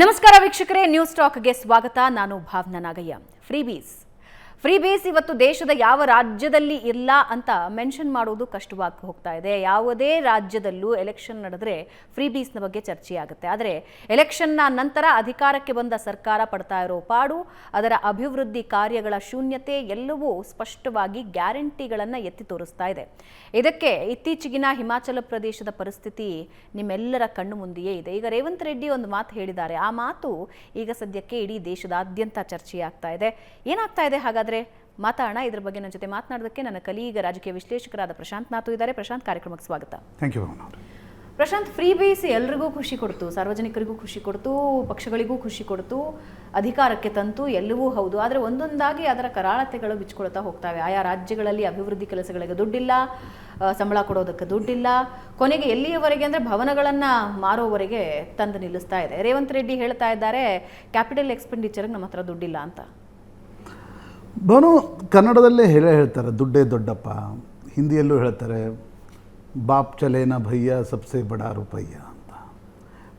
ನಮಸ್ಕಾರ ವೀಕ್ಷಕರೇ, ನ್ಯೂಸ್ ಟಾಕ್ಗೆ ಸ್ವಾಗತ. ನಾನು ಭಾವನಾ ನಾಗಯ್ಯ. ಫ್ರೀಬೀಸ್ ಇವತ್ತು ದೇಶದ ಯಾವ ರಾಜ್ಯದಲ್ಲಿ ಇಲ್ಲ ಅಂತ ಮೆನ್ಷನ್ ಮಾಡುವುದು ಕಷ್ಟವಾಗಿ ಹೋಗ್ತಾ ಇದೆ. ಯಾವುದೇ ರಾಜ್ಯದಲ್ಲೂ ಎಲೆಕ್ಷನ್ ನಡೆದ್ರೆ ಫ್ರೀಬೀಸ್ನ ಬಗ್ಗೆ ಚರ್ಚೆಯಾಗುತ್ತೆ. ಆದರೆ ಎಲೆಕ್ಷನ್ನ ನಂತರ ಅಧಿಕಾರಕ್ಕೆ ಬಂದ ಸರ್ಕಾರ ಪಡ್ತಾ ಇರೋ ಪಾಡು, ಅದರ ಅಭಿವೃದ್ಧಿ ಕಾರ್ಯಗಳ ಶೂನ್ಯತೆ ಎಲ್ಲವೂ ಸ್ಪಷ್ಟವಾಗಿ ಗ್ಯಾರಂಟಿಗಳನ್ನು ಎತ್ತಿ ತೋರಿಸ್ತಾ ಇದೆ. ಇದಕ್ಕೆ ಇತ್ತೀಚೆಗಿನ ಹಿಮಾಚಲ ಪ್ರದೇಶದ ಪರಿಸ್ಥಿತಿ ನಿಮ್ಮೆಲ್ಲರ ಕಣ್ಣು ಮುಂದೆಯೇ ಇದೆ. ಈಗ ರೇವಂತ್ ರೆಡ್ಡಿ ಒಂದು ಮಾತು ಹೇಳಿದ್ದಾರೆ. ಆ ಮಾತು ಈಗ ಸದ್ಯಕ್ಕೆ ಇಡೀ ದೇಶದಾದ್ಯಂತ ಚರ್ಚೆಯಾಗ್ತಾ ಇದೆ. ಏನಾಗ್ತಾ ಇದೆ ಹಾಗಾದ್ರೆ ಮಾತಾಡೋಣ. ಇದ್ರ ಬಗ್ಗೆ ನನ್ನ ಜೊತೆ ಮಾತನಾಡೋದಕ್ಕೆ ನನ್ನ ಕಲೀಗ ರಾಜಕೀಯ ವಿಶ್ಲೇಷಕರಾದ ಪ್ರಶಾಂತ್ ನಾತು ಇದ್ದಾರೆ. ಪ್ರಶಾಂತ್, ಕಾರ್ಯಕ್ರಮಕ್ಕೆ ಸ್ವಾಗತ. Thank you. ಪ್ರಶಾಂತ್, ಫ್ರೀಬೀಸ್ ಎಲ್ರಿಗೂ ಖುಷಿ ಕೊಡ್ತು, ಸಾರ್ವಜನಿಕರಿಗೂ ಖುಷಿ ಕೊಡ್ತು, ಪಕ್ಷಗಳಿಗೂ ಖುಷಿ ಕೊಡ್ತು, ಅಧಿಕಾರಕ್ಕೆ ತಂತು, ಎಲ್ಲವೂ ಹೌದು. ಆದರೆ ಒಂದೊಂದಾಗಿ ಅದರ ಕರಾಳತೆಗಳು ಬಿಚ್ಕೊಳ್ತಾ ಹೋಗ್ತವೆ. ಆಯಾ ರಾಜ್ಯಗಳಲ್ಲಿ ಅಭಿವೃದ್ಧಿ ಕೆಲಸಗಳಿಗೆ ದುಡ್ಡಿಲ್ಲ, ಸಂಬಳ ಕೊಡೋದಕ್ಕೆ ದುಡ್ಡಿಲ್ಲ, ಕೊನೆಗೆ ಎಲ್ಲಿಯವರೆಗೆ ಅಂದರೆ ಭವನಗಳನ್ನು ಮಾರೋವರೆಗೆ ತಂದು ನಿಲ್ಲಿಸ್ತಾ ಇದೆ. ರೇವಂತ್ ರೆಡ್ಡಿ ಹೇಳ್ತಾ ಇದ್ದಾರೆ, ಕ್ಯಾಪಿಟಲ್ ಎಕ್ಸ್ಪೆಂಡಿಚರ್ಗೆ ನಮ್ಮ ಹತ್ರ ದುಡ್ಡಿಲ್ಲ ಅಂತ. ಭಾನು ಕನ್ನಡದಲ್ಲೇ ಹೇಳ್ತಾರೆ ದುಡ್ಡೇ ದೊಡ್ಡಪ್ಪ, ಹಿಂದಿಯಲ್ಲೂ ಹೇಳ್ತಾರೆ ಬಾಪ್ ಚಲೇನ ಭಯ್ಯ ಸಬ್ಸೆ ಬಡ ರೂಪಯ್ಯ ಅಂತ.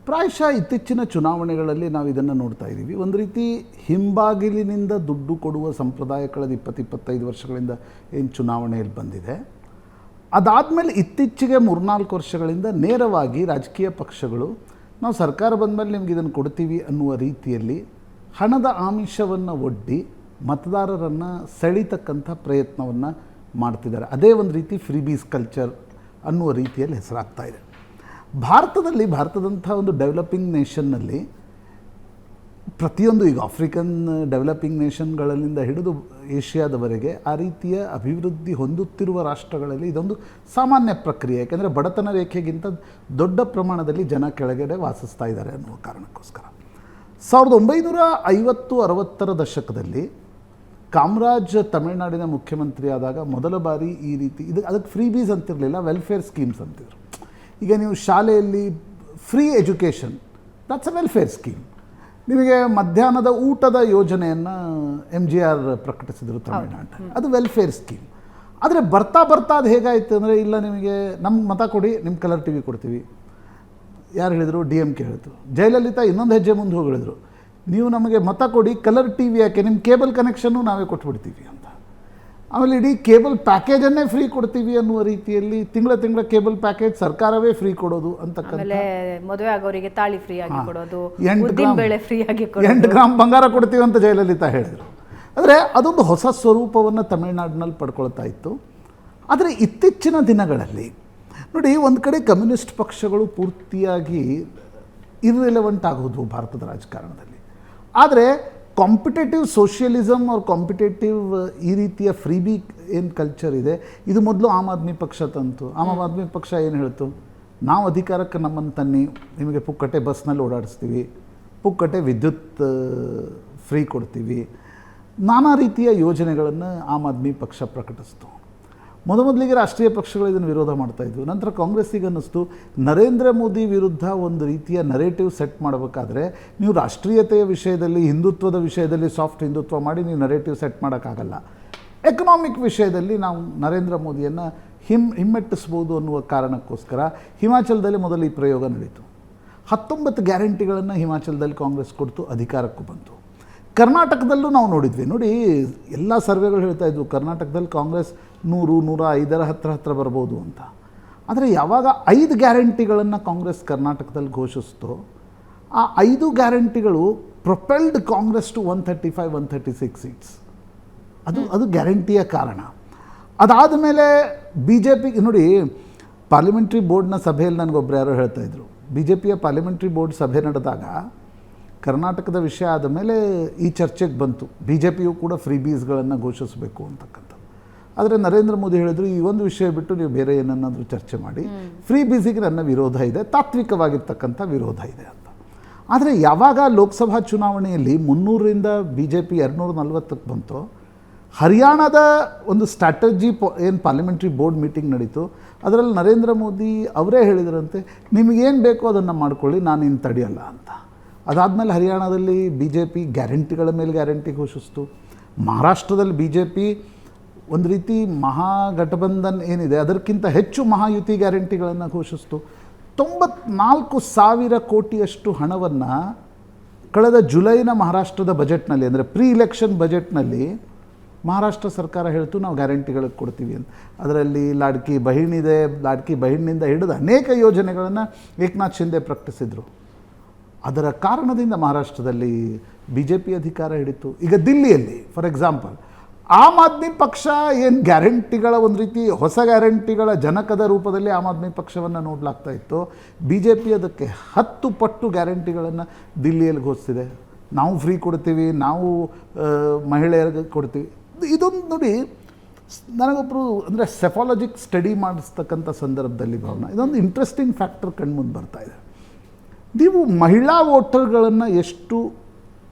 ಪ್ರಾಯಶಃ ಇತ್ತೀಚಿನ ಚುನಾವಣೆಗಳಲ್ಲಿ ನಾವು ಇದನ್ನು ನೋಡ್ತಾ ಇದ್ದೀವಿ. ಒಂದು ರೀತಿ ಹಿಂಬಾಗಿಲಿನಿಂದ ದುಡ್ಡು ಕೊಡುವ ಸಂಪ್ರದಾಯ ಕಳೆದ 20-25 ವರ್ಷಗಳಿಂದ ಏನು ಚುನಾವಣೆಯಲ್ಲಿ ಬಂದಿದೆ. ಅದಾದಮೇಲೆ ಇತ್ತೀಚೆಗೆ 3-4 ವರ್ಷಗಳಿಂದ ನೇರವಾಗಿ ರಾಜಕೀಯ ಪಕ್ಷಗಳು ನಾವು ಸರ್ಕಾರ ಬಂದಮೇಲೆ ನಿಮ್ಗೆ ಇದನ್ನು ಕೊಡ್ತೀವಿ ಅನ್ನುವ ರೀತಿಯಲ್ಲಿ ಹಣದ ಆಮಿಷವನ್ನು ಒಡ್ಡಿ ಮತದಾರರನ್ನು ಸೆಳೀತಕ್ಕಂಥ ಪ್ರಯತ್ನವನ್ನು ಮಾಡ್ತಿದ್ದಾರೆ. ಅದೇ ಒಂದು ರೀತಿ ಫ್ರೀಬೀಸ್ ಕಲ್ಚರ್ ಅನ್ನುವ ರೀತಿಯಲ್ಲಿ ಹೆಸರಾಗ್ತಾ ಇದೆ. ಭಾರತದಂಥ ಒಂದು ಡೆವಲಪಿಂಗ್ ನೇಷನ್ನಲ್ಲಿ ಪ್ರತಿಯೊಂದು, ಈಗ ಆಫ್ರಿಕನ್ ಡೆವಲಪಿಂಗ್ ನೇಷನ್ಗಳಿಂದ ಹಿಡಿದು ಏಷ್ಯಾದವರೆಗೆ ಆ ರೀತಿಯ ಅಭಿವೃದ್ಧಿ ಹೊಂದುತ್ತಿರುವ ರಾಷ್ಟ್ರಗಳಲ್ಲಿ ಇದೊಂದು ಸಾಮಾನ್ಯ ಪ್ರಕ್ರಿಯೆ. ಯಾಕೆಂದರೆ ಬಡತನ ರೇಖೆಗಿಂತ ದೊಡ್ಡ ಪ್ರಮಾಣದಲ್ಲಿ ಜನ ಕೆಳಗಡೆ ವಾಸಿಸ್ತಾ ಇದ್ದಾರೆ ಅನ್ನುವ ಕಾರಣಕ್ಕೋಸ್ಕರ 1950-60 ದಶಕದಲ್ಲಿ ಕಾಮರಾಜ್ ತಮಿಳುನಾಡಿನ ಮುಖ್ಯಮಂತ್ರಿ ಆದಾಗ ಮೊದಲ ಬಾರಿ ಈ ರೀತಿ ಅದಕ್ಕೆ ಫ್ರೀಬೀಸ್ ಅಂತಿರಲಿಲ್ಲ, ವೆಲ್ಫೇರ್ ಸ್ಕೀಮ್ಸ್ ಅಂತಿದ್ರು. ಈಗ ನೀವು ಶಾಲೆಯಲ್ಲಿ free education, that's a welfare scheme. ನಿಮಗೆ ಮಧ್ಯಾಹ್ನದ ಊಟದ ಯೋಜನೆಯನ್ನು MGR ಪ್ರಕಟಿಸಿದರು ತಮಿಳುನಾಡಿನಲ್ಲಿ, ಅದು ವೆಲ್ಫೇರ್ ಸ್ಕೀಮ್. ಆದರೆ ಬರ್ತಾ ಅದು ಹೇಗಾಯಿತು ಅಂದರೆ, ಇಲ್ಲ ನಿಮಗೆ ನಮ್ಗೆ ಮತ ಕೊಡಿ, ನಿಮ್ಮ ಕಲರ್ TV ಕೊಡ್ತೀವಿ. ಯಾರು ಹೇಳಿದರು? DMK ಹೇಳಿದ್ರು. ಜಯಲಲಿತಾ ಇನ್ನೊಂದು ಹೆಜ್ಜೆ ಮುಂದೆ ಹೋಗಿ ಹೇಳಿದ್ರು, ನೀವು ನಮಗೆ ಮತ ಕೊಡಿ, ಕಲರ್ TV ಯಾಕೆ, ನಿಮ್ಮ ಕೇಬಲ್ ಕನೆಕ್ಷನ್ನು ನಾವೇ ಕೊಟ್ಬಿಡ್ತೀವಿ ಅಂತ. ಆಮೇಲೆ ಇಡೀ ಕೇಬಲ್ ಪ್ಯಾಕೇಜನ್ನೇ ಫ್ರೀ ಕೊಡ್ತೀವಿ ಅನ್ನುವ ರೀತಿಯಲ್ಲಿ ತಿಂಗಳ ಕೇಬಲ್ ಪ್ಯಾಕೇಜ್ ಸರ್ಕಾರವೇ ಫ್ರೀ ಕೊಡೋದು ಅಂತಕ್ಕಂಥ. ಮದುವೆ ಆಗೋರಿಗೆ ತಾಳಿ ಫ್ರೀ ಆಗಿ ಕೊಡೋದು, 8 ಗ್ರಾಮ್ ಬಂಗಾರ ಕೊಡ್ತೀವಿ ಅಂತ ಜಯಲಲಿತಾ ಹೇಳಿದರು. ಆದರೆ ಅದೊಂದು ಹೊಸ ಸ್ವರೂಪವನ್ನು ತಮಿಳುನಾಡಿನಲ್ಲಿ ಪಡ್ಕೊಳ್ತಾ ಇತ್ತು. ಆದರೆ ಇತ್ತೀಚಿನ ದಿನಗಳಲ್ಲಿ ನೋಡಿ, ಒಂದು ಕಡೆ ಕಮ್ಯುನಿಸ್ಟ್ ಪಕ್ಷಗಳು ಪೂರ್ತಿಯಾಗಿ ಇರ್ರೆಲೆವೆಂಟ್ ಆಗೋದು ಭಾರತದ ರಾಜಕಾರಣದಲ್ಲಿ. ಆದರೆ ಕಾಂಪಿಟೇಟಿವ್ ಸೋಷಿಯಲಿಸಮ್ ಅವ್ರ ಕಾಂಪಿಟೇಟಿವ್ ಈ ರೀತಿಯ ಫ್ರೀಬಿ ಏನು ಕಲ್ಚರ್ ಇದೆ, ಇದು ಮೊದಲು ಆಮ್ ಆದ್ಮಿ ಪಕ್ಷ ತಂತು. ಆಮ್ ಆದ್ಮಿ ಪಕ್ಷ ಏನು ಹೇಳ್ತು, ನಾವು ಅಧಿಕಾರಕ್ಕೆ ನಮ್ಮನ್ನು ತನ್ನಿ, ನಿಮಗೆ ಪುಕ್ಕಟೆ ಬಸ್ನಲ್ಲಿ ಓಡಾಡಿಸ್ತೀವಿ, ಪುಕ್ಕಟೆ ವಿದ್ಯುತ್ ಫ್ರೀ ಕೊಡ್ತೀವಿ, ನಾನಾ ರೀತಿಯ ಯೋಜನೆಗಳನ್ನು ಆಮ್ ಆದ್ಮಿ ಪಕ್ಷ ಪ್ರಕಟಿಸ್ತು. ಮೊದಲಿಗೆ ರಾಷ್ಟ್ರೀಯ ಪಕ್ಷಗಳು ಇದನ್ನು ವಿರೋಧ ಮಾಡ್ತಾಯಿದ್ವು. ನಂತರ ಕಾಂಗ್ರೆಸ್ಸಿಗೆ ಅನ್ನಿಸ್ತು, ನರೇಂದ್ರ ಮೋದಿ ವಿರುದ್ಧ ಒಂದು ರೀತಿಯ ನರೇಟಿವ್ ಸೆಟ್ ಮಾಡಬೇಕಾದ್ರೆ ನೀವು ರಾಷ್ಟ್ರೀಯತೆಯ ವಿಷಯದಲ್ಲಿ, ಹಿಂದುತ್ವದ ವಿಷಯದಲ್ಲಿ ಸಾಫ್ಟ್ ಹಿಂದುತ್ವ ಮಾಡಿ ನೀವು ನರೇಟಿವ್ ಸೆಟ್ ಮಾಡೋಕ್ಕಾಗಲ್ಲ. ಎಕನಾಮಿಕ್ ವಿಷಯದಲ್ಲಿ ನಾವು ನರೇಂದ್ರ ಮೋದಿಯನ್ನು ಹಿಮ್ಮೆಟ್ಟಿಸ್ಬೋದು ಅನ್ನುವ ಕಾರಣಕ್ಕೋಸ್ಕರ ಹಿಮಾಚಲದಲ್ಲಿ ಮೊದಲು ಈ ಪ್ರಯೋಗ ನಡೀತು. 19 ಗ್ಯಾರಂಟಿಗಳನ್ನು ಹಿಮಾಚಲದಲ್ಲಿ ಕಾಂಗ್ರೆಸ್ ಕೊಡ್ತು, ಅಧಿಕಾರಕ್ಕೂ ಬಂತು. ಕರ್ನಾಟಕದಲ್ಲೂ ನಾವು ನೋಡಿದ್ವಿ. ನೋಡಿ, ಎಲ್ಲ ಸರ್ವೆಗಳು ಹೇಳ್ತಾ ಇದ್ವು ಕರ್ನಾಟಕದಲ್ಲಿ ಕಾಂಗ್ರೆಸ್ 100-105 ಹತ್ರ ಬರ್ಬೋದು ಅಂತ. ಆದರೆ ಯಾವಾಗ 5 ಗ್ಯಾರಂಟಿಗಳನ್ನು ಕಾಂಗ್ರೆಸ್ ಕರ್ನಾಟಕದಲ್ಲಿ ಘೋಷಿಸ್ತೋ, ಆ 5 ಗ್ಯಾರಂಟಿಗಳು ಪ್ರೊಪೆಲ್ಡ್ ಕಾಂಗ್ರೆಸ್ ಟು 135-136 ಸೀಟ್ಸ್. ಅದು ಗ್ಯಾರಂಟಿಯ ಕಾರಣ. ಅದಾದ ಮೇಲೆ BJP ನೋಡಿ, ಪಾರ್ಲಿಮೆಂಟ್ರಿ ಬೋರ್ಡ್ನ ಸಭೆಯಲ್ಲಿ ನನಗೊಬ್ಬರು ಯಾರೋ ಹೇಳ್ತಾಯಿದ್ರು, BJPಯ ಪಾರ್ಲಿಮೆಂಟ್ರಿ ಬೋರ್ಡ್ ಸಭೆ ನಡೆದಾಗ ಕರ್ನಾಟಕದ ವಿಷಯ ಆದ ಮೇಲೆ ಈ ಚರ್ಚೆಗೆ ಬಂತು, BJPಯು ಕೂಡ ಫ್ರೀಬೀಸ್ಗಳನ್ನು ಘೋಷಿಸಬೇಕು ಅಂತಕ್ಕಂಥದ್ದು. ಆದರೆ ನರೇಂದ್ರ ಮೋದಿ ಹೇಳಿದ್ರು, ಈ ಒಂದು ವಿಷಯ ಬಿಟ್ಟು ನೀವು ಬೇರೆ ಏನನ್ನಾದರೂ ಚರ್ಚೆ ಮಾಡಿ, ಫ್ರೀಬೀಸಿಗೆ ನನ್ನ ವಿರೋಧ ಇದೆ, ತಾತ್ವಿಕವಾಗಿರ್ತಕ್ಕಂಥ ವಿರೋಧ ಇದೆ ಅಂತ. ಆದರೆ ಯಾವಾಗ ಲೋಕಸಭಾ ಚುನಾವಣೆಯಲ್ಲಿ 300ರಿಂದ BJP 240ಕ್ಕೆ ಬಂತು, ಹರಿಯಾಣದ ಒಂದು ಸ್ಟ್ರಾಟಜಿ ಏನು ಪಾರ್ಲಿಮೆಂಟ್ರಿ ಬೋರ್ಡ್ ಮೀಟಿಂಗ್ ನಡೀತು, ಅದರಲ್ಲಿ ನರೇಂದ್ರ ಮೋದಿ ಅವರೇ ಹೇಳಿದ್ರಂತೆ, ನಿಮಗೇನು ಬೇಕೋ ಅದನ್ನು ಮಾಡ್ಕೊಳ್ಳಿ, ನಾನು ಇನ್ನು ತಡೆಯಲ್ಲ ಅಂತ. ಅದಾದಮೇಲೆ ಹರಿಯಾಣದಲ್ಲಿ BJP ಗ್ಯಾರಂಟಿಗಳ ಮೇಲೆ ಗ್ಯಾರಂಟಿ ಘೋಷಿಸ್ತು. ಮಹಾರಾಷ್ಟ್ರದಲ್ಲಿ BJP ಒಂದು ರೀತಿ ಮಹಾಗಠಬಂಧನ್ ಏನಿದೆ ಅದಕ್ಕಿಂತ ಹೆಚ್ಚು ಮಹಾಯುತಿ ಗ್ಯಾರಂಟಿಗಳನ್ನು ಘೋಷಿಸ್ತು. 94,000 ಕೋಟಿಯಷ್ಟು ಹಣವನ್ನು ಕಳೆದ ಜುಲೈನ ಮಹಾರಾಷ್ಟ್ರದ ಬಜೆಟ್ನಲ್ಲಿ, ಅಂದರೆ ಪ್ರೀ ಇಲೆಕ್ಷನ್ ಬಜೆಟ್ನಲ್ಲಿ ಮಹಾರಾಷ್ಟ್ರ ಸರ್ಕಾರ ಹೇಳ್ತು ನಾವು ಗ್ಯಾರಂಟಿಗಳಿಗೆ ಕೊಡ್ತೀವಿ ಅಂತ. ಅದರಲ್ಲಿ ಲಾಡ್ಕಿ ಬಹಿಣಿದೆ, ಲಾಡ್ಕಿ ಬಹಿಣಿನಿಂದ ಹಿಡಿದು ಅನೇಕ ಯೋಜನೆಗಳನ್ನು ಏಕನಾಥ್ ಶಿಂದೆ ಪ್ರಕಟಿಸಿದರು. ಅದರ ಕಾರಣದಿಂದ ಮಹಾರಾಷ್ಟ್ರದಲ್ಲಿ BJP ಅಧಿಕಾರ ಹಿಡಿತು. ಈಗ ದಿಲ್ಲಿಯಲ್ಲಿ ಫಾರ್ ಎಕ್ಸಾಂಪಲ್ ಆಮ್ ಆದ್ಮಿ ಪಕ್ಷ ಏನು ಗ್ಯಾರಂಟಿಗಳ ಒಂದು ರೀತಿ ಹೊಸ ಗ್ಯಾರಂಟಿಗಳ ಜನಕದ ರೂಪದಲ್ಲಿ ಆಮ್ ಆದ್ಮಿ ಪಕ್ಷವನ್ನು ನೋಡಲಾಗ್ತಾ ಇತ್ತು, BJP ಅದಕ್ಕೆ 10 ಪಟ್ಟು ಗ್ಯಾರಂಟಿಗಳನ್ನು ದಿಲ್ಲಿಯಲ್ಲಿ ಘೋಷಿಸಿದೆ. ನಾವು ಫ್ರೀ ಕೊಡ್ತೀವಿ, ನಾವು ಮಹಿಳೆಯರಿಗೆ ಕೊಡ್ತೀವಿ. ಇದೊಂದು ನೋಡಿ, ನನಗೊಬ್ಬರು ಅಂದರೆ ಸೆಫಾಲಜಿಕ್ ಸ್ಟಡಿ ಮಾಡಿಸ್ತಕ್ಕಂಥ ಸಂದರ್ಭದಲ್ಲಿ ಭಾವನಾ, ಇದೊಂದು ಇಂಟ್ರೆಸ್ಟಿಂಗ್ ಫ್ಯಾಕ್ಟರ್ ಕಣ್ಮುಂದೆ ಬರ್ತಾ ಇದೆ. ನೀವು ಮಹಿಳಾ ವೋಟರ್ಗಳನ್ನು ಎಷ್ಟು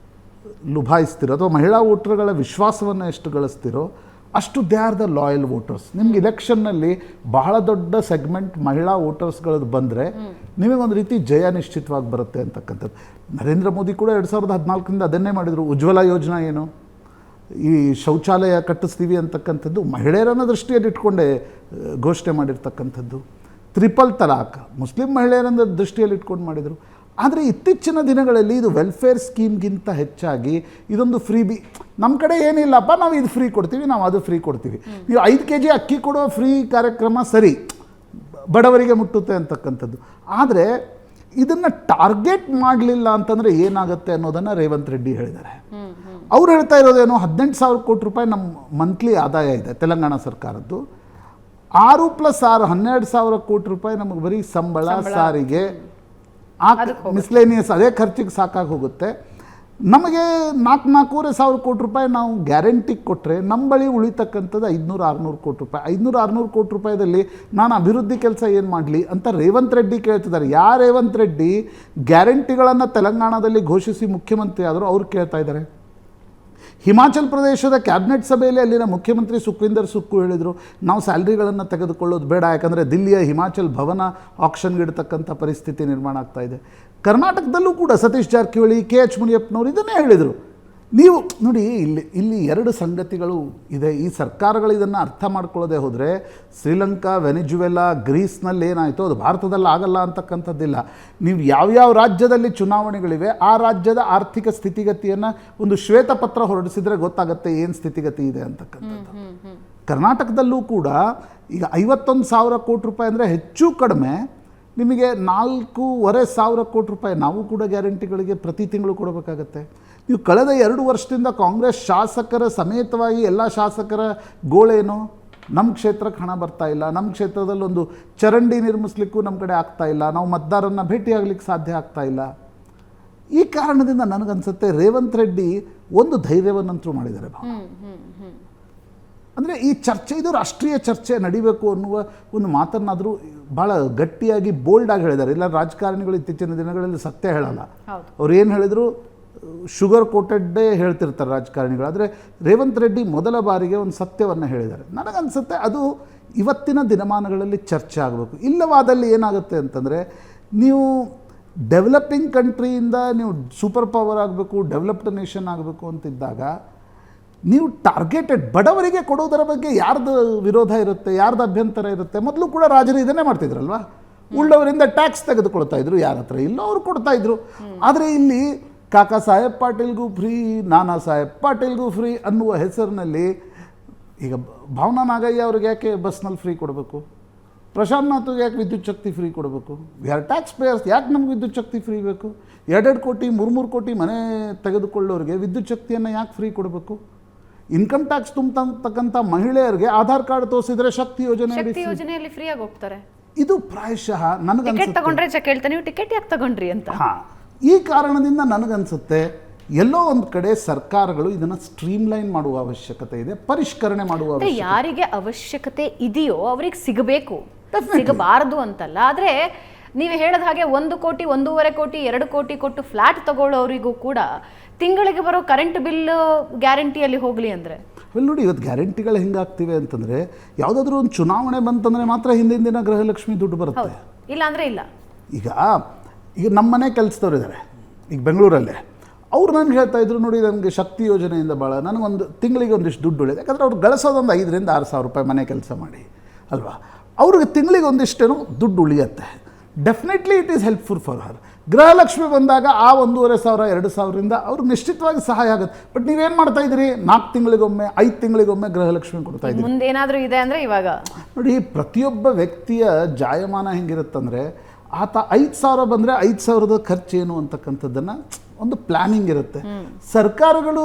ಲುಭಾಯಿಸ್ತಿರೋ ಅಥವಾ ಮಹಿಳಾ ವೋಟರ್ಗಳ ವಿಶ್ವಾಸವನ್ನು ಎಷ್ಟು ಗಳಿಸ್ತಿರೋ ಅಷ್ಟು they are the loyal voters. ನಿಮ್ಗೆ ಇಲೆಕ್ಷನ್ನಲ್ಲಿ ಬಹಳ ದೊಡ್ಡ ಸೆಗ್ಮೆಂಟ್ ಮಹಿಳಾ ವೋಟರ್ಸ್ಗಳದ್ದು ಬಂದರೆ ನಿಮಗೊಂದು ರೀತಿ ಜಯ ನಿಶ್ಚಿತವಾಗಿ ಬರುತ್ತೆ ಅಂತಕ್ಕಂಥದ್ದು. ನರೇಂದ್ರ ಮೋದಿ ಕೂಡ 2014ರಿಂದ ಅದನ್ನೇ ಮಾಡಿದರು. ಉಜ್ವಲ ಯೋಜನಾ ಏನು, ಈ ಶೌಚಾಲಯ ಕಟ್ಟಿಸ್ತೀವಿ ಅಂತಕ್ಕಂಥದ್ದು ಮಹಿಳೆಯರನ್ನ ದೃಷ್ಟಿಯಲ್ಲಿ ಇಟ್ಕೊಂಡೇ ಘೋಷಣೆ ಮಾಡಿರ್ತಕ್ಕಂಥದ್ದು. ಟ್ರಿಪಲ್ ತಲಾಕ್ ಮುಸ್ಲಿಂ ಮಹಿಳೆಯರನ್ನ ದೃಷ್ಟಿಯಲ್ಲಿ ಇಟ್ಕೊಂಡು ಮಾಡಿದರು. ಆದರೆ ಇತ್ತೀಚಿನ ದಿನಗಳಲ್ಲಿ ಇದು ವೆಲ್ಫೇರ್ ಸ್ಕೀಮ್ಗಿಂತ ಹೆಚ್ಚಾಗಿ ಇದೊಂದು ಫ್ರೀ ನಮ್ಮ ಕಡೆ ಏನಿಲ್ಲಪ್ಪ, ನಾವು ಇದು ಫ್ರೀ ಕೊಡ್ತೀವಿ, ನಾವು ಅದು ಫ್ರೀ ಕೊಡ್ತೀವಿ. ನೀವು 5 kg ಅಕ್ಕಿ ಕೊಡೋ ಫ್ರೀ ಕಾರ್ಯಕ್ರಮ ಸರಿ, ಬಡವರಿಗೆ ಮುಟ್ಟುತ್ತೆ ಅಂತಕ್ಕಂಥದ್ದು. ಆದರೆ ಇದನ್ನು ಟಾರ್ಗೆಟ್ ಮಾಡಲಿಲ್ಲ ಅಂತಂದರೆ ಏನಾಗುತ್ತೆ ಅನ್ನೋದನ್ನು ರೇವಂತ್ ರೆಡ್ಡಿ ಹೇಳಿದ್ದಾರೆ. ಅವ್ರು ಹೇಳ್ತಾ ಇರೋದೇನು, 18,000 ಕೋಟಿ ರೂಪಾಯಿ ನಮ್ಮ ಮಂತ್ಲಿ ಆದಾಯ ಇದೆ ತೆಲಂಗಾಣ ಸರ್ಕಾರದ್ದು. 6 + 6 12,000 ಕೋಟಿ ರೂಪಾಯಿ ನಮಗೆ ಬರೀ ಸಂಬಳ, ಸಾರಿಗೆ, ಮಿಸ್ಲೇನಿಯಸ್ ಅದೇ ಖರ್ಚಿಗೆ ಸಾಕಾಗಿ ಹೋಗುತ್ತೆ. ನಮಗೆ 4,000 ಕೋಟಿ ರೂಪಾಯಿ ನಾವು ಗ್ಯಾರಂಟಿಗೆ ಕೊಟ್ಟರೆ ನಮ್ಮ ಬಳಿ ಉಳಿತಕ್ಕಂಥದ್ದು 500-600 ಕೋಟಿ ರೂಪಾಯಿ. 500-600 ಕೋಟಿ ರೂಪಾಯಿದಲ್ಲಿ ನಾನು ಅಭಿವೃದ್ಧಿ ಕೆಲಸ ಏನು ಮಾಡಲಿ ಅಂತ ರೇವಂತ್ ರೆಡ್ಡಿ ಕೇಳ್ತಿದ್ದಾರೆ. ಯಾರು ರೇವಂತ್ ರೆಡ್ಡಿ ಗ್ಯಾರಂಟಿಗಳನ್ನು ತೆಲಂಗಾಣದಲ್ಲಿ ಘೋಷಿಸಿ ಮುಖ್ಯಮಂತ್ರಿ ಆದರೂ ಅವ್ರು ಕೇಳ್ತಾ ಇದ್ದಾರೆ. ಹಿಮಾಚಲ್ ಪ್ರದೇಶದ ಕ್ಯಾಬಿನೆಟ್ ಸಭೆಯಲ್ಲಿ ಅಲ್ಲಿನ ಮುಖ್ಯಮಂತ್ರಿ ಸುಖ್ವಿಂದರ್ ಸುಕ್ಕು ಹೇಳಿದರು, ನಾವು ಸ್ಯಾಲ್ರಿಗಳನ್ನು ತೆಗೆದುಕೊಳ್ಳೋದು ಬೇಡ, ಯಾಕಂದರೆ ದಿಲ್ಲಿಯ ಹಿಮಾಚಲ್ ಭವನ ಆಕ್ಷನ್ಗೆ ಇಡ್ತಕ್ಕಂಥ ಪರಿಸ್ಥಿತಿ ನಿರ್ಮಾಣ ಆಗ್ತಾ ಇದೆ. ಕರ್ನಾಟಕದಲ್ಲೂ ಕೂಡ ಸತೀಶ್ ಜಾರಕಿಹೊಳಿ, KH ಮುನಿಯಪ್ಪನವರು ಇದನ್ನೇ ಹೇಳಿದರು. ನೀವು ನೋಡಿ, ಇಲ್ಲಿ 2 ಸಂಗತಿಗಳು ಇದೆ. ಈ ಸರ್ಕಾರಗಳು ಇದನ್ನು ಅರ್ಥ ಮಾಡ್ಕೊಳ್ಳೋದೇ ಹೋದರೆ ಶ್ರೀಲಂಕಾ, ವೆನಿಜುವೆಲಾ, ಗ್ರೀಸ್ನಲ್ಲಿ ಏನಾಯಿತು ಅದು ಭಾರತದಲ್ಲಿ ಆಗಲ್ಲ ಅಂತಕ್ಕಂಥದ್ದಿಲ್ಲ. ನೀವು ಯಾವ್ಯಾವ ರಾಜ್ಯದಲ್ಲಿ ಚುನಾವಣೆಗಳಿವೆ ಆ ರಾಜ್ಯದ ಆರ್ಥಿಕ ಸ್ಥಿತಿಗತಿಯನ್ನು ಒಂದು ಶ್ವೇತಪತ್ರ ಹೊರಡಿಸಿದರೆ ಗೊತ್ತಾಗುತ್ತೆ ಏನು ಸ್ಥಿತಿಗತಿ ಇದೆ ಅಂತಕ್ಕಂಥದ್ದು. ಕರ್ನಾಟಕದಲ್ಲೂ ಕೂಡ ಈಗ 51,000 ಕೋಟಿ ರೂಪಾಯಿ ಅಂದರೆ ಹೆಚ್ಚು ಕಡಿಮೆ ನಿಮಗೆ 4,500 ಕೋಟಿ ರೂಪಾಯಿ ನಾವು ಕೂಡ ಗ್ಯಾರಂಟಿಗಳಿಗೆ ಪ್ರತಿ ತಿಂಗಳು ಕೊಡಬೇಕಾಗತ್ತೆ. ನೀವು ಕಳೆದ 2 ವರ್ಷದಿಂದ ಕಾಂಗ್ರೆಸ್ ಶಾಸಕರ ಸಮೇತವಾಗಿ ಎಲ್ಲ ಶಾಸಕರ ಗೋಳೇನು, ನಮ್ಮ ಕ್ಷೇತ್ರಕ್ಕೆ ಹಣ ಬರ್ತಾ ಇಲ್ಲ, ನಮ್ಮ ಕ್ಷೇತ್ರದಲ್ಲೊಂದು ಚರಂಡಿ ನಿರ್ಮಿಸ್ಲಿಕ್ಕೂ ನಮ್ಮ ಕಡೆ ಆಗ್ತಾ ಇಲ್ಲ, ನಾವು ಮತದಾರರನ್ನು ಭೇಟಿಯಾಗಲಿಕ್ಕೆ ಸಾಧ್ಯ ಆಗ್ತಾ ಇಲ್ಲ. ಈ ಕಾರಣದಿಂದ ನನಗನ್ಸುತ್ತೆ ರೇವಂತ್ ರೆಡ್ಡಿ ಒಂದು ಧೈರ್ಯವನ್ನಂತರೂ ಮಾಡಿದ್ದಾರೆ. ಅಂದರೆ ಈ ಚರ್ಚೆ, ಇದು ರಾಷ್ಟ್ರೀಯ ಚರ್ಚೆ ನಡಿಬೇಕು ಅನ್ನುವ ಒಂದು ಮಾತನ್ನಾದರೂ ಭಾಳ ಗಟ್ಟಿಯಾಗಿ ಬೋಲ್ಡಾಗಿ ಹೇಳಿದ್ದಾರೆ. ಇಲ್ಲ ರಾಜಕಾರಣಿಗಳು ಇತ್ತೀಚಿನ ದಿನಗಳಲ್ಲಿ ಸತ್ಯ ಹೇಳಲ್ಲ. ಅವ್ರು ಏನು ಹೇಳಿದ್ರು ಶುಗರ್ ಕೋಟೆಡ್ಡೇ ಹೇಳ್ತಿರ್ತಾರೆ ರಾಜಕಾರಣಿಗಳು. ಆದರೆ ರೇವಂತ್ ರೆಡ್ಡಿ ಮೊದಲ ಬಾರಿಗೆ ಒಂದು ಸತ್ಯವನ್ನು ಹೇಳಿದ್ದಾರೆ. ನನಗನ್ಸುತ್ತೆ ಅದು ಇವತ್ತಿನ ದಿನಮಾನಗಳಲ್ಲಿ ಚರ್ಚೆ ಆಗಬೇಕು. ಇಲ್ಲವಾದಲ್ಲಿ ಏನಾಗುತ್ತೆ ಅಂತಂದರೆ, ನೀವು ಡೆವಲಪಿಂಗ್ ಕಂಟ್ರಿಯಿಂದ ನೀವು ಸೂಪರ್ ಪವರ್ ಆಗಬೇಕು, ಡೆವಲಪ್ಡ್ ನೇಷನ್ ಆಗಬೇಕು ಅಂತಿದ್ದಾಗ ನೀವು ಟಾರ್ಗೆಟೆಡ್ ಬಡವರಿಗೆ ಕೊಡೋದರ ಬಗ್ಗೆ ಯಾರ್ದು ವಿರೋಧ ಇರುತ್ತೆ, ಯಾರ್ದು ಅಭ್ಯಂತರ ಇರುತ್ತೆ? ಮೊದಲು ಕೂಡ ರಾಜರು ಇದನ್ನೇ ಮಾಡ್ತಿದ್ರಲ್ವ, ಉಳ್ಳವರಿಂದ ಟ್ಯಾಕ್ಸ್ ತೆಗೆದುಕೊಳ್ತಾ ಇದ್ರು, ಯಾರ ಹತ್ರ ಇಲ್ಲೋ ಅವ್ರು ಕೊಡ್ತಾಯಿದ್ರು. ಆದರೆ ಇಲ್ಲಿ ಕಾಕಾ ಸಾಹೇಬ್ ಪಾಟೀಲ್ಗೂ ಫ್ರೀ, ನಾನಾ ಸಾಹೇಬ್ ಪಾಟೀಲ್ಗೂ ಫ್ರೀ ಅನ್ನುವ ಹೆಸರಿನಲ್ಲಿ ಈಗ ಭಾವನಾ ನಾಗಯ್ಯ ಅವ್ರಿಗೆ ಯಾಕೆ ಬಸ್ನಲ್ಲಿ ಫ್ರೀ ಕೊಡಬೇಕು? ಪ್ರಶಾಂತ್ ನಾಥ್ಗೆ ಯಾಕೆ ವಿದ್ಯುತ್ ಶಕ್ತಿ ಫ್ರೀ ಕೊಡಬೇಕು? ವಿ ಆರ್ ಟ್ಯಾಕ್ಸ್ ಪೇಯರ್ಸ್, ಯಾಕೆ ನಮ್ಗೆ ವಿದ್ಯುತ್ ಶಕ್ತಿ ಫ್ರೀ ಬೇಕು? 2-2 ಕೋಟಿ 3-3 ಕೋಟಿ ಮನೆ ತೆಗೆದುಕೊಳ್ಳೋರಿಗೆ ವಿದ್ಯುತ್ ಶಕ್ತಿಯನ್ನು ಯಾಕೆ ಫ್ರೀ ಕೊಡಬೇಕು? ಇನ್ಕಮ್ ಟ್ಯಾಕ್ಸ್ ತುಂಬತಕ್ಕಂಥ ಮಹಿಳೆಯರಿಗೆ ಆಧಾರ್ ಕಾರ್ಡ್ ತೋರಿಸಿದ್ರೆ ಶಕ್ತಿ ಯೋಜನೆಯಲ್ಲಿ ಫ್ರೀ ಆಗಿ ಹೋಗ್ತಾರೆ. ಇದು ಪ್ರಾಯಶಃ ನನಗನ್ಸುತ್ತೆ ತಗೊಂಡ್ರೆ ಕೇಳ್ತಾನೆ, ನೀವು ಟಿಕೆಟ್ ಯಾಕೆ ತಗೊಂಡ್ರಿ ಅಂತ. ಈ ಕಾರಣದಿಂದ ನನಗನ್ಸುತ್ತೆ ಎಲ್ಲೋ ಒಂದು ಕಡೆ ಸರ್ಕಾರಗಳು ಇದನ್ನು ಸ್ಟ್ರೀಮ್ಲೈನ್ ಮಾಡುವ ಅವಶ್ಯಕತೆ ಇದೆ, ಪರಿಷ್ಕರಣೆ ಮಾಡುವ ಅವಶ್ಯಕತೆ. ಯಾರಿಗೆ ಅವಶ್ಯಕತೆ ಇದೆಯೋ ಅವ್ರಿಗೆ ಸಿಗಬೇಕು, ಸಿಗಬಾರದು ಅಂತಲ್ಲ. ಆದರೆ ನೀವು ಹೇಳಿದ ಹಾಗೆ 1 ಕೋಟಿ 1.5 ಕೋಟಿ 2 ಕೋಟಿ ಕೊಟ್ಟು ಫ್ಲ್ಯಾಟ್ ತಗೊಳ್ಳೋರಿಗೂ ಕೂಡ ತಿಂಗಳಿಗೆ ಬರೋ ಕರೆಂಟ್ ಬಿಲ್ ಗ್ಯಾರಂಟಿಯಲ್ಲಿ ಹೋಗಲಿ ಅಂದರೆ ನೋಡಿ, ಇವತ್ತು ಗ್ಯಾರಂಟಿಗಳು ಹೆಂಗಾಗ್ತಿವೆ ಅಂತಂದರೆ, ಯಾವುದಾದ್ರೂ ಒಂದು ಚುನಾವಣೆ ಬಂತಂದರೆ ಮಾತ್ರ ಹಿಂದಿನ ದಿನ ಗೃಹಲಕ್ಷ್ಮಿ ದುಡ್ಡು ಬರುತ್ತೆ, ಇಲ್ಲ ಅಂದರೆ ಇಲ್ಲ. ಈಗ ನಮ್ಮ ಮನೆ ಕೆಲಸದವ್ರು ಇದ್ದಾರೆ ಈಗ ಬೆಂಗಳೂರಲ್ಲೇ, ಅವ್ರು ನನಗೆ ಹೇಳ್ತಾ ಇದ್ರು, ನೋಡಿ ನನಗೆ ಶಕ್ತಿ ಯೋಜನೆಯಿಂದ ಭಾಳ ನನಗೊಂದು ತಿಂಗಳಿಗೆ ಒಂದಿಷ್ಟು ದುಡ್ಡು ಉಳಿಯುತ್ತೆ. ಯಾಕಂದರೆ ಅವ್ರು ಗಳಿಸೋದೊಂದು 5,000-6,000 ರೂಪಾಯಿ ಮನೆ ಕೆಲಸ ಮಾಡಿ ಅಲ್ವಾ, ಅವ್ರಿಗೆ ತಿಂಗಳಿಗೆ ಒಂದಿಷ್ಟೇನು ದುಡ್ಡು ಉಳಿಯುತ್ತೆ. Definitely it is helpful for her. Gruhalakshmi ಬಂದಾಗ ಆ 1,500 2,000ರಿಂದ ಅವ್ರಿಗೆ ನಿಶ್ಚಿತವಾಗಿ ಸಹಾಯ ಆಗುತ್ತೆ. ಬಟ್ ನೀವೇನು ಮಾಡ್ತಾ ಇದ್ದೀರಿ, 4 ತಿಂಗಳಿಗೊಮ್ಮೆ 5 ತಿಂಗಳಿಗೊಮ್ಮೆ ಗೃಹಲಕ್ಷ್ಮಿ ಕೊಡ್ತಾ ಇದ್ದೀರಿ. ಮುಂದೇನಾದರೂ ಇದೆ ಅಂದರೆ ಇವಾಗ ನೋಡಿ, ಪ್ರತಿಯೊಬ್ಬ ವ್ಯಕ್ತಿಯ ಜಾಯಮಾನ ಹೆಂಗಿರುತ್ತಂದರೆ ಆತ 5,000 ಬಂದರೆ 5,000ದ ಖರ್ಚೇನು ಅಂತಕ್ಕಂಥದ್ದನ್ನು ಒಂದು ಪ್ಲ್ಯಾನಿಂಗ್ ಇರುತ್ತೆ. ಸರ್ಕಾರಗಳು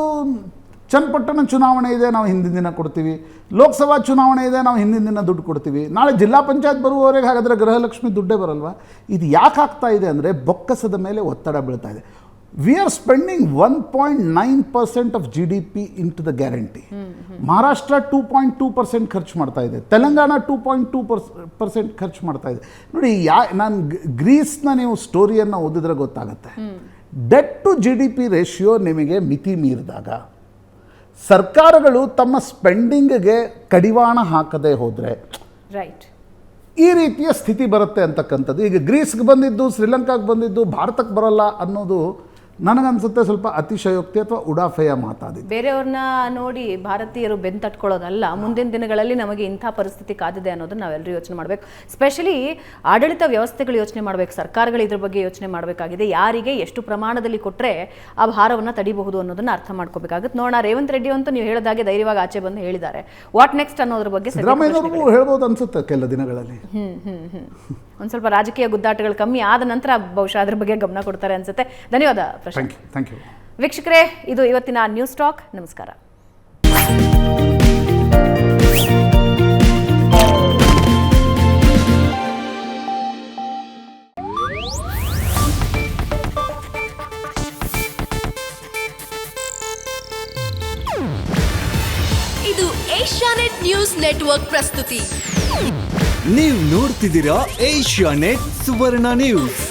ಚನ್ನಪಟ್ಟಣ ಚುನಾವಣೆ ಇದೆ, ನಾವು ಹಿಂದಿನ ದಿನ ಕೊಡ್ತೀವಿ. ಲೋಕಸಭಾ ಚುನಾವಣೆ ಇದೆ, ನಾವು ಹಿಂದಿನ ದಿನ ದುಡ್ಡು ಕೊಡ್ತೀವಿ. ನಾಳೆ ಜಿಲ್ಲಾ ಪಂಚಾಯತ್ ಬರುವವರೆಗೆ ಹಾಗಾದರೆ ಗೃಹಲಕ್ಷ್ಮಿ ದುಡ್ಡೇ ಬರಲ್ವಾ? ಇದು ಯಾಕೆ ಆಗ್ತಾ ಇದೆ ಅಂದರೆ ಬೊಕ್ಕಸದ ಮೇಲೆ ಒತ್ತಡ ಬೀಳ್ತಾ ಇದೆ. We are spending 1.9% of GDP into the guarantee. Maharashtra 2.2% ಖರ್ಚು ಮಾಡ್ತಾ ಇದೆ, ತೆಲಂಗಾಣ 2.2% ಖರ್ಚು ಮಾಡ್ತಾ ಇದೆ. ನೋಡಿ, ನಾನು ಗ್ರೀಸ್ನ ನೀವು ಸ್ಟೋರಿಯನ್ನು ಓದಿದ್ರೆ ಗೊತ್ತಾಗುತ್ತೆ. ಡೆಟ್ ಟು GDP ರೇಷಿಯೋ ನಿಮಗೆ ಮಿತಿ ಮೀರಿದಾಗ, ಸರ್ಕಾರಗಳು ತಮ್ಮ ಸ್ಪೆಂಡಿಂಗ್ಗೆ ಕಡಿವಾಣ ಹಾಕದೇ ಹೋದರೆ ರೈಟ್ ಈ ರೀತಿಯ ಸ್ಥಿತಿ ಬರುತ್ತೆ ಅಂತಕ್ಕಂಥದ್ದು. ಈಗ ಗ್ರೀಸ್ಗೆ ಬಂದಿದ್ದು, ಶ್ರೀಲಂಕಾಗೆ ಬಂದಿದ್ದು, ಭಾರತಕ್ಕೆ ಬರಲ್ಲ ಅನ್ನೋದು ನನಗನ್ಸುತ್ತೆ ಸ್ವಲ್ಪ ಅತಿಶಯೋಕ್ತಿ ಅಥವಾ ಉಡಾಫೆಯ ಮಾತಾದಿದೆ. ಬೇರೆಯವ್ರನ್ನ ನೋಡಿ ಭಾರತೀಯರು ಬೆನ್ನು ತಟ್ಕೊಳ್ಳೋದಲ್ಲ, ಮುಂದಿನ ದಿನಗಳಲ್ಲಿ ನಮಗೆ ಇಂಥ ಪರಿಸ್ಥಿತಿ ಕಾದಿದೆ ಅನ್ನೋದನ್ನ ನಾವೆಲ್ಲರೂ ಯೋಚನೆ ಮಾಡಬೇಕು. ಸ್ಪೆಷಲಿ ಆಡಳಿತ ವ್ಯವಸ್ಥೆಗಳು ಯೋಚನೆ ಮಾಡಬೇಕು, ಸರ್ಕಾರಗಳು ಇದ್ರ ಬಗ್ಗೆ ಯೋಚನೆ ಮಾಡಬೇಕಾಗಿದೆ. ಯಾರಿಗೆ ಎಷ್ಟು ಪ್ರಮಾಣದಲ್ಲಿ ಕೊಟ್ಟರೆ ಆ ಭಾರವನ್ನು ತಡಿಬಹುದು ಅನ್ನೋದನ್ನ ಅರ್ಥ ಮಾಡ್ಕೋಬೇಕಾಗುತ್ತೆ. ನೋಡೋಣ, ರೇವಂತ್ ರೆಡ್ಡಿ ಅಂತೂ ನೀವು ಹೇಳಿದಾಗೆ ಧೈರ್ಯವಾಗಿ ಆಚೆ ಬಂದು ಹೇಳಿದ್ದಾರೆ. ವಾಟ್ ನೆಕ್ಸ್ಟ್ ಅನ್ನೋದ್ರ ಬಗ್ಗೆ ಸಿದ್ದರಾಮಯ್ಯನವರು ಹೇಳ್ಬೋದು ಅನ್ಸುತ್ತೆ ಕೆಲ ದಿನಗಳಲ್ಲಿ. ಒಂದು ಸ್ವಲ್ಪ ರಾಜಕೀಯ ಗುದ್ದಾಟಗಳು ಕಮ್ಮಿ ಆದ ನಂತರ ಬಹುಶಃ ಅದ್ರ ಬಗ್ಗೆ ಗಮನ ಕೊಡ್ತಾರೆ ಅನ್ಸುತ್ತೆ. ಧನ್ಯವಾದ ಪ್ರಶಾಂತ್. Thank you. ವೀಕ್ಷಕರೇ, ಇದು ಇವತ್ತಿನ ನ್ಯೂಸ್ ಟಾಕ್. ನಮಸ್ಕಾರ. ಇದು ಏಷ್ಯಾನೆಟ್ ನ್ಯೂಸ್ ನೆಟ್ವರ್ಕ್ ಪ್ರಸ್ತುತಿ. ನೀವು ನೋಡ್ತಿದ್ದೀರಾ ಏಷ್ಯಾನೆಟ್ ಸುವರ್ಣ ನ್ಯೂಸ್.